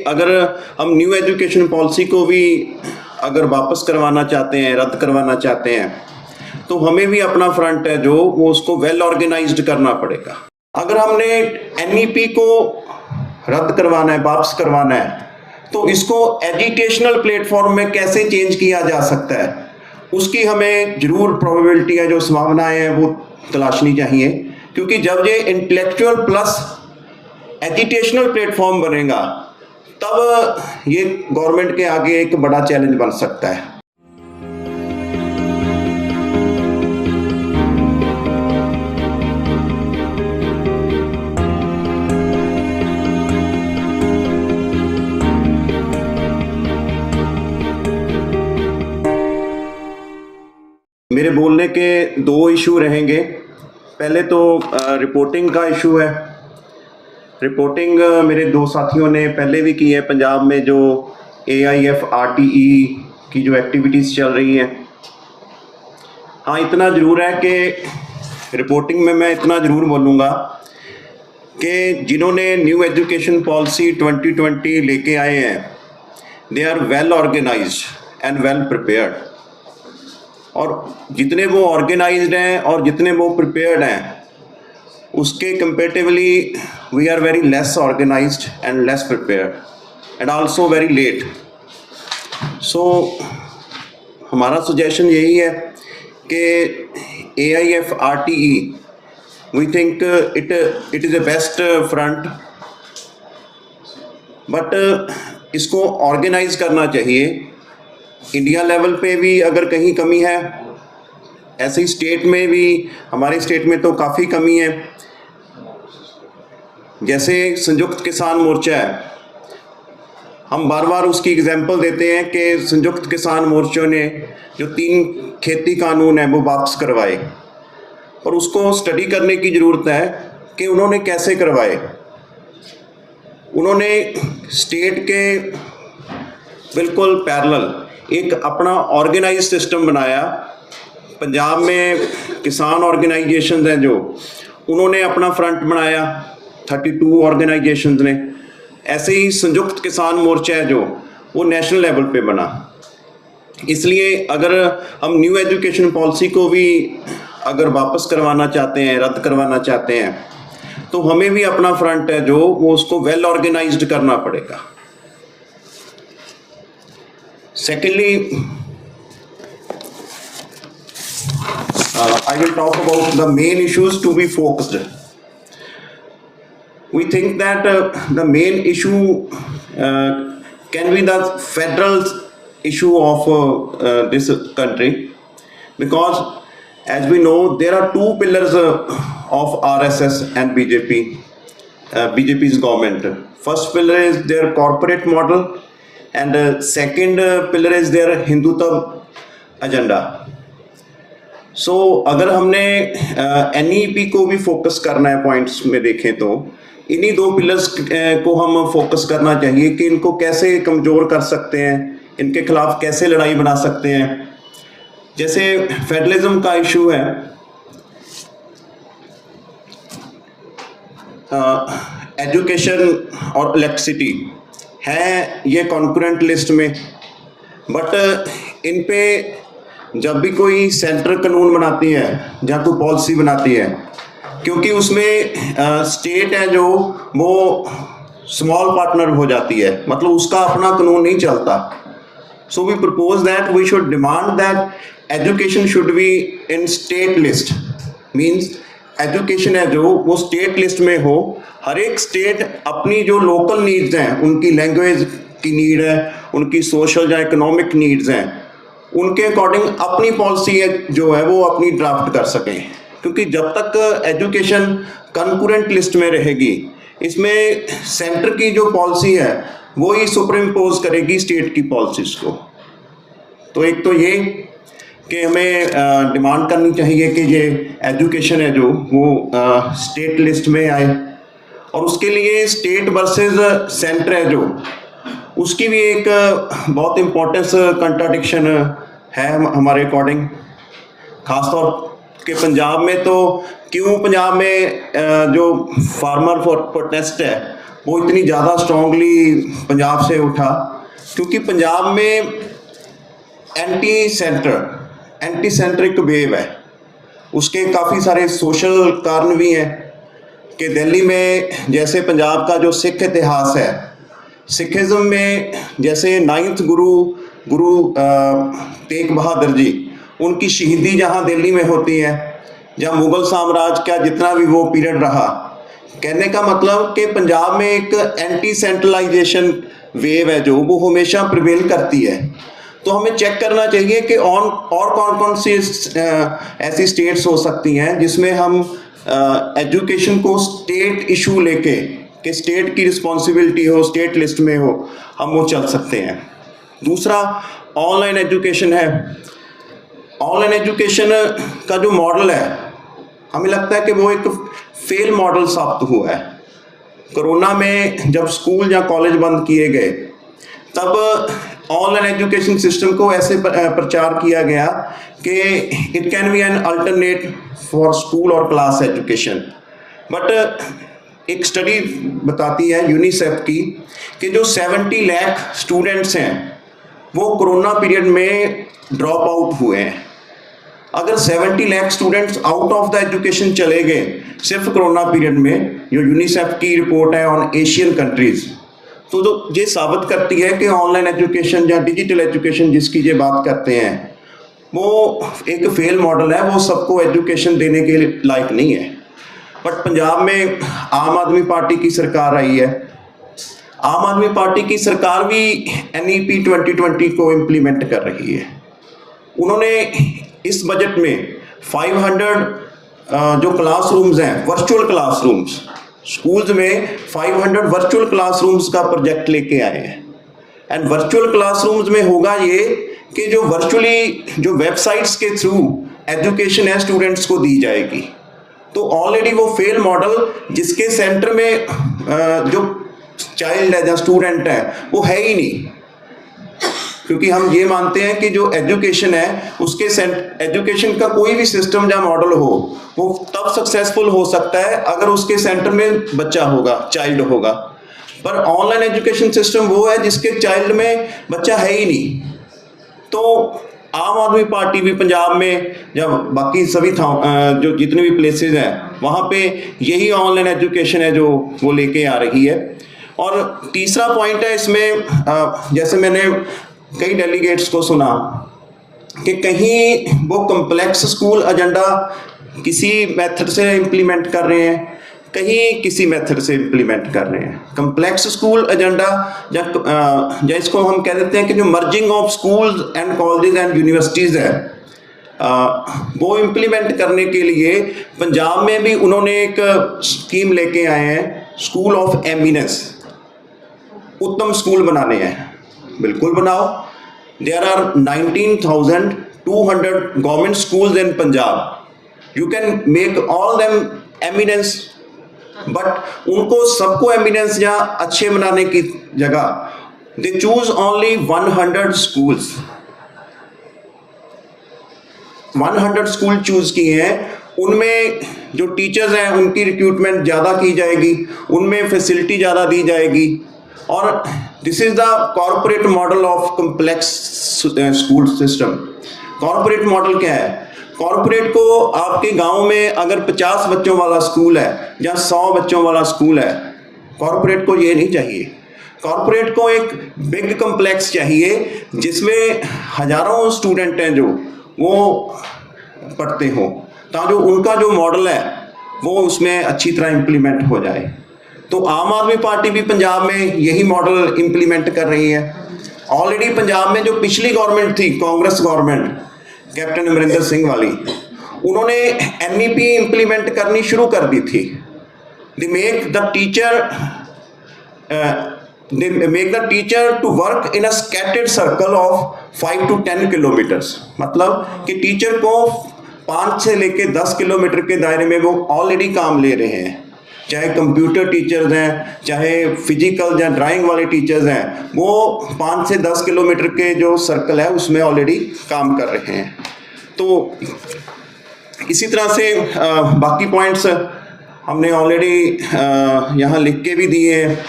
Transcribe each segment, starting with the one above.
अगर हम new education policy को भी अगर वापस करवाना चाहते हैं, रद्द करवाना चाहते हैं, तो हमें भी अपना फ्रंट है जो वो उसको वेल ऑर्गेनाइज्ड करना पड़ेगा। अगर हमने एनईपी को रद्द करवाना है, वापस करवाना है, तो इसको एजुकेशनल प्लेटफॉर्म में कैसे चेंज किया जा सकता है, उसकी हमें जरूर प्रोबेबिलिटी है, जो संभावनाएं हैं वो तलाशनी चाहिए। क्योंकि जब ये इंटेलेक्चुअल प्लस एजुकेशनल प्लेटफॉर्म बनेगा, तब ये गवर्नमेंट के आगे एक बड़ा चैलेंज बन सकता है। मेरे बोलने के दो इशू रहेंगे। पहले तो रिपोर्टिंग का इशू है। रिपोर्टिंग मेरे दो साथियों ने पहले भी की है। पंजाब में जो AIFRTE की जो एक्टिविटीज़ चल रही हैं, हाँ इतना ज़रूर है कि रिपोर्टिंग में मैं इतना ज़रूर बोलूँगा कि जिन्होंने न्यू एजुकेशन पॉलिसी 2020 लेके आए हैं, they are well organised and well prepared. और जितने वो ऑर्गेनाइज्ड हैं और जितने वो प्रिपेयर्ड हैं, उसके comparatively we are very less organised and less prepared and also very late. So हमारा सजेशन यही है कि AIFRTE we think it is a best front, but इसको ऑर्गेनाइज करना चाहिए। इंडिया लेवल पे भी अगर कहीं कमी है, ऐसे ही स्टेट में भी, हमारे स्टेट में तो काफ़ी कमी है। जैसे संयुक्त किसान मोर्चा है, हम बार बार उसकी एग्जांपल देते हैं कि संयुक्त किसान मोर्चों ने जो 3 खेती कानून हैं वो वापस करवाए, और उसको स्टडी करने की ज़रूरत है कि उन्होंने कैसे करवाए। उन्होंने स्टेट के बिल्कुल पैरेलल एक अपना ऑर्गेनाइज सिस्टम बनाया। पंजाब में किसान ऑर्गेनाइजेशन हैं जो, उन्होंने अपना फ्रंट बनाया 32 ऑर्गेनाइजेशंस ने। ऐसे ही संयुक्त किसान मोर्चा है जो, वो नेशनल लेवल पे बना। इसलिए अगर हम न्यू एजुकेशन पॉलिसी को भी अगर वापस करवाना चाहते हैं, रद्द करवाना चाहते हैं, तो हमें भी अपना फ्रंट है जो वो उसको वेल ऑर्गेनाइज्ड करना पड़ेगा। Secondly, I will talk about the main issues to be focused. We think that the main issue can be the federal issue of this country, because as we know, there are two pillars of RSS and BJP's government. First pillar is their corporate model, and second pillar is their Hindutva agenda. So अगर हमने NEP को भी focus करना है, points में देखें तो इन्हीं दो पिलर्स को हम फोकस करना चाहिए कि इनको कैसे कमज़ोर कर सकते हैं, इनके खिलाफ कैसे लड़ाई बना सकते हैं। जैसे फेडरलिज्म का इशू है, एजुकेशन और इलेक्ट्रिसिटी है ये कॉन्करेंट लिस्ट में, बट इन पे जब भी कोई सेंट्रल कानून बनाती है या कोई पॉलिसी बनाती है, क्योंकि उसमें स्टेट है जो वो स्मॉल पार्टनर हो जाती है, मतलब उसका अपना कानून नहीं चलता। So we propose that we should demand that education should be in state list. Means education है जो वो स्टेट लिस्ट में हो। हर एक स्टेट अपनी जो लोकल नीड्स हैं, उनकी लैंग्वेज की नीड है, उनकी सोशल या इकोनॉमिक नीड्स हैं, उनके अकॉर्डिंग अपनी पॉलिसी जो है वो अपनी ड्राफ्ट कर सकें। क्योंकि जब तक एजुकेशन कंकरेंट लिस्ट में रहेगी, इसमें सेंटर की जो पॉलिसी है वो ही सुप्रीम इम्पोज करेगी स्टेट की पॉलिसीज़ को। तो एक तो ये कि हमें डिमांड करनी चाहिए कि ये एजुकेशन है जो वो स्टेट लिस्ट में आए, और उसके लिए स्टेट वर्सेस सेंटर है जो, उसकी भी एक बहुत इम्पोर्टेंस कंट्राडिक्शन है हमारे अकॉर्डिंग। ख़ासतौर के पंजाब में तो क्यों, पंजाब में जो फार्मर फॉर प्रोटेस्ट है वो इतनी ज़्यादा स्ट्रांगली पंजाब से उठा क्योंकि पंजाब में एंटी सेंटर एक वेव है। उसके काफ़ी सारे सोशल कारण भी हैं कि दिल्ली में जैसे पंजाब का जो सिख इतिहास है, सिखिज़्म में जैसे 9th गुरु तेग बहादुर जी, उनकी शहीदी जहाँ दिल्ली में होती है, जहाँ मुग़ल साम्राज्य का जितना भी वो पीरियड रहा, कहने का मतलब कि पंजाब में एक एंटी सेंट्रलाइजेशन वेव है जो वो हमेशा प्रिवेल करती है। तो हमें चेक करना चाहिए कि कौन कौन सी ऐसी स्टेट्स हो सकती हैं जिसमें हम एजुकेशन को स्टेट इशू लेके कि स्टेट की रिस्पॉन्सिबिलिटी हो, स्टेट लिस्ट में हो, हम वो चल सकते हैं। दूसरा ऑनलाइन एजुकेशन है। ऑनलाइन एजुकेशन का जो मॉडल है, हमें लगता है कि वो एक फेल मॉडल साबित हुआ है। कोरोना में जब स्कूल या कॉलेज बंद किए गए, तब ऑनलाइन एजुकेशन सिस्टम को ऐसे प्रचार किया गया कि it can be an alternate for school और क्लास एजुकेशन। बट एक स्टडी बताती है यूनिसेफ की कि जो 70 लाख स्टूडेंट्स हैं वो कोरोना पीरियड में ड्रॉप आउट हुए हैं। अगर 70 lakh students out of the education चले गए सिर्फ कोरोना पीरियड में, जो यूनिसेफ की रिपोर्ट है ऑन एशियन कंट्रीज़, तो ये साबित करती है कि ऑनलाइन एजुकेशन या डिजिटल एजुकेशन जिसकी ये बात करते हैं वो एक फेल मॉडल है, वो सबको एजुकेशन देने के लायक नहीं है। बट पंजाब में आम आदमी पार्टी की सरकार आई है। आम आदमी पार्टी की सरकार भी NEP 2020 को इम्प्लीमेंट कर रही है। उन्होंने इस बजट में 500 जो क्लासरूम्स हैं, वर्चुअल क्लासरूम्स, स्कूल्स में 500 वर्चुअल क्लासरूम्स का प्रोजेक्ट लेके आए हैं। एंड वर्चुअल क्लासरूम्स में होगा ये कि जो वर्चुअली जो वेबसाइट्स के थ्रू एजुकेशन है स्टूडेंट्स को दी जाएगी। तो ऑलरेडी वो फेल मॉडल जिसके सेंटर में जो चाइल्ड है या स्टूडेंट है वो है ही नहीं, क्योंकि हम ये मानते हैं कि जो एजुकेशन है उसके एजुकेशन का कोई भी सिस्टम या मॉडल हो वो तब सक्सेसफुल हो सकता है अगर उसके सेंटर में बच्चा होगा, चाइल्ड होगा। पर ऑनलाइन एजुकेशन सिस्टम वो है जिसके चाइल्ड में बच्चा है ही नहीं। तो आम आदमी पार्टी भी पंजाब में या बाकी सभी जो जितने भी प्लेसेस हैं वहाँ पे यही ऑनलाइन एजुकेशन है जो वो लेके आ रही है। और तीसरा पॉइंट है इसमें, जैसे मैंने कई डेलीगेट्स को सुना कि कहीं वो कम्प्लेक्स स्कूल एजेंडा किसी मेथड से इम्प्लीमेंट कर रहे हैं, कहीं किसी मेथड से इम्प्लीमेंट कर रहे हैं। कम्प्लेक्स स्कूल एजेंडा या इसको हम कह देते हैं कि जो merging of schools and colleges and universities है, वो इम्प्लीमेंट करने के लिए पंजाब में भी उन्होंने एक स्कीम लेके आए हैं, स्कूल ऑफ एमिनेंस। उत्तम स्कूल बनाने हैं, बिल्कुल बनाओ। There are 19,200 government schools in Punjab. You can make all them eminence, but उनको सबको एमिनेंस या अच्छे बनाने की जगह they choose only 100 schools. 100 school choose किए हैं, उनमें जो टीचर्स हैं उनकी रिक्रूटमेंट ज़्यादा की जाएगी, उनमें फैसिलिटी ज़्यादा दी जाएगी। और this is the corporate model of complex school system. Corporate model क्या है? कॉर्पोरेट को आपके गांव में अगर 50 बच्चों वाला स्कूल है या 100 बच्चों वाला स्कूल है, कॉर्पोरेट को ये नहीं चाहिए। कॉर्पोरेट को एक बिग कम्प्लेक्स चाहिए जिसमें हजारों स्टूडेंट हैं जो वो पढ़ते हो, ताकि उनका जो मॉडल है वो उसमें अच्छी तरह इम्प्लीमेंट हो जाए। तो आम आदमी पार्टी भी पंजाब में यही मॉडल इम्प्लीमेंट कर रही है। ऑलरेडी पंजाब में जो पिछली गवर्नमेंट थी, कांग्रेस गवर्नमेंट, कैप्टन अमरिंदर सिंह वाली, उन्होंने NEP इम्प्लीमेंट करनी शुरू कर दी थी। They make the teacher to work in a scattered circle of 5 to 10 kilometres. मतलब कि टीचर को 5 से लेके 10 किलोमीटर के दायरे में वो ऑलरेडी काम ले रहे हैं। चाहे कंप्यूटर टीचर्स हैं, चाहे फिजिकल या ड्राइंग वाले टीचर्स हैं, वो 5 से 10 किलोमीटर के जो सर्कल है उसमें ऑलरेडी काम कर रहे हैं। तो इसी तरह से बाकी पॉइंट्स हमने ऑलरेडी यहाँ लिख के भी दिए हैं।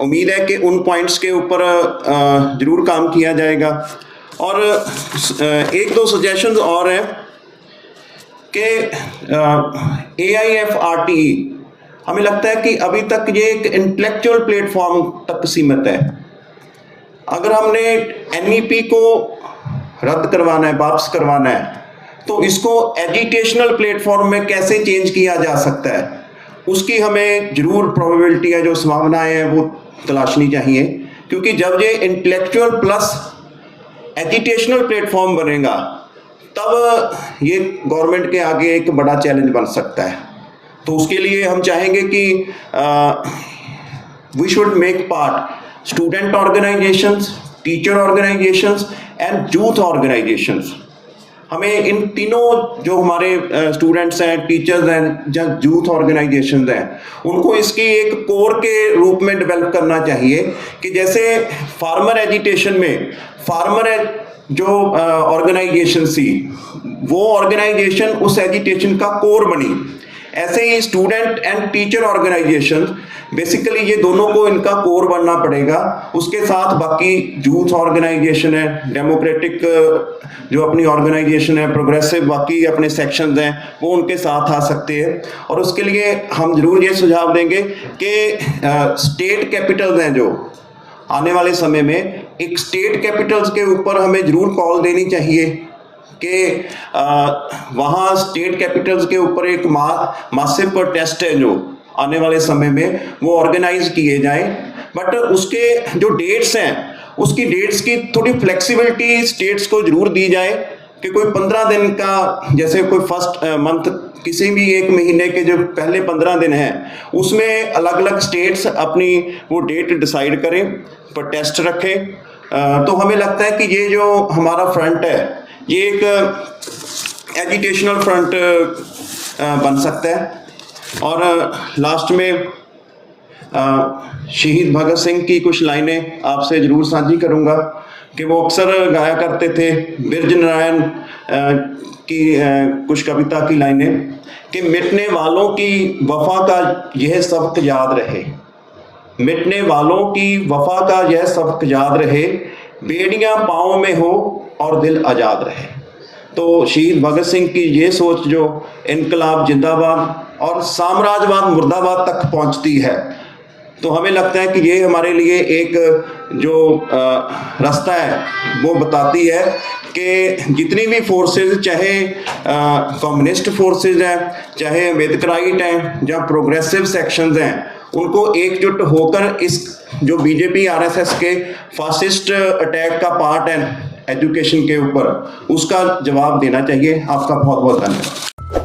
उम्मीद है कि उन पॉइंट्स के ऊपर ज़रूर काम किया जाएगा। और एक दो सजेशंस और हैं कि AIFRTE हमें लगता है कि अभी तक ये एक इंटेलेक्चुअल प्लेटफॉर्म तक सीमित है। अगर हमने NEP को रद्द करवाना है, वापस करवाना है, तो इसको एजुकेशनल प्लेटफॉर्म में कैसे चेंज किया जा सकता है, उसकी हमें ज़रूर प्रोबेबिलिटी है, जो संभावनाएं हैं वो तलाशनी चाहिए। क्योंकि जब ये इंटेलेक्चुअल प्लस एजुकेशनल प्लेटफॉर्म बनेगा तब ये गवर्नमेंट के आगे एक बड़ा चैलेंज बन सकता है। तो उसके लिए हम चाहेंगे कि we should make part student organisations, teacher organisations and youth organisations. हमें इन तीनों जो हमारे स्टूडेंट्स हैं, टीचर्स हैं, या यूथ ऑर्गेनाइजेशंस हैं, उनको इसकी एक कोर के रूप में डेवलप करना चाहिए कि जैसे फार्मर एजुटेशन में फार्मर जो ऑर्गेनाइजेशन थी, वो ऑर्गेनाइजेशन उस एजुटेशन का कोर बनी, ऐसे ही student and teacher organisation basically ये दोनों को इनका कोर बनना पड़ेगा। उसके साथ बाकी यूथ ऑर्गेनाइजेशन है, डेमोक्रेटिक जो अपनी ऑर्गेनाइजेशन है, प्रोग्रेसिव बाकी अपने सेक्शंस हैं, वो उनके साथ आ सकते हैं। और उसके लिए हम जरूर ये सुझाव देंगे कि स्टेट कैपिटल्स हैं जो आने वाले समय में, एक स्टेट कैपिटल्स के ऊपर हमें जरूर कॉल देनी चाहिए कि वहाँ स्टेट कैपिटल्स के ऊपर एक मासिव प्रोटेस्ट है जो आने वाले समय में वो ऑर्गेनाइज किए जाएं। बट उसके जो डेट्स हैं, उसकी डेट्स की थोड़ी फ्लेक्सिबिलिटी स्टेट्स को जरूर दी जाए कि कोई 15 दिन का, जैसे कोई फर्स्ट मंथ किसी भी एक महीने के जो पहले 15 दिन हैं उसमें अलग अलग स्टेट्स अपनी वो डेट डिसाइड करें, प्रोटेस्ट रखें। तो हमें लगता है कि ये जो हमारा फ्रंट है ये एक एजुकेशनल फ्रंट बन सकता है। और लास्ट में शहीद भगत सिंह की कुछ लाइनें आपसे ज़रूर साझी करूँगा कि वो अक्सर गाया करते थे, बिरज नारायण की कुछ कविता की लाइनें कि मिटने वालों की वफा का यह सबक याद रहे, मिटने वालों की वफा का यह सबक याद रहे, बेड़ियां पाँव में हो और दिल आज़ाद रहे। तो शहीद भगत सिंह की ये सोच जो इनकलाब जिंदाबाद और साम्राज्यवाद मुर्दाबाद तक पहुंचती है, तो हमें लगता है कि ये हमारे लिए एक जो रास्ता है वो बताती है कि जितनी भी फोर्सेस, चाहे कम्युनिस्ट फोर्सेस हैं, चाहे अम्बेडकराइट हैं, या प्रोग्रेसिव सेक्शंस हैं, उनको एकजुट होकर इस जो बीजेपी आरएसएस के फासिस्ट अटैक का पार्ट है एजुकेशन के ऊपर, उसका जवाब देना चाहिए। आपका बहुत बहुत धन्यवाद।